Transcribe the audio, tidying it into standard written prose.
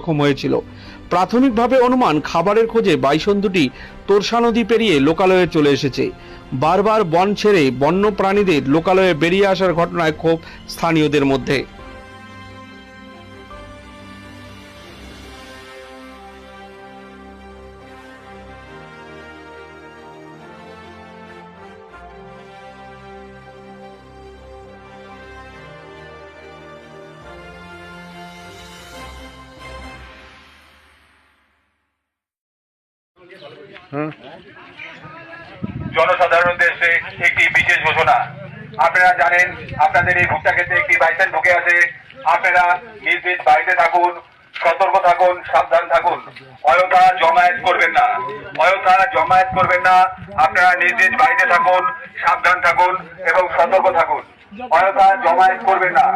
সক্ষম হয়েছিল। প্রাথমিকভাবে অনুমান খাবারের খোঁজে বাইসন দুটি তোরসা নদী পেরিয়ে লোকালয়ে চলে এসেছে। বারবার বন ছেড়ে বন্য প্রাণীদের লোকালয়ে বেরিয়ে আসার ঘটনায় ক্ষোভ স্থানীয়দের মধ্যে। জনসাধারণ উদ্দেশ্যে একটি বিশেষ ঘোষণা। আপনারা জানেন আপনাদের এই ভুট্টা ক্ষেত্রে একটি বাইসন ঢুকে আছে। আপনারা নিজ নিজ বাড়িতে থাকুন, সতর্ক থাকুন, সাবধান থাকুন। অযথা জমায়েত করবেন না, অযথা জমায়েত করবেন না। আপনারা নিজ নিজ বাড়িতে থাকুন, সাবধান থাকুন এবং সতর্ক থাকুন। অযথা জমায়েত করবেন না।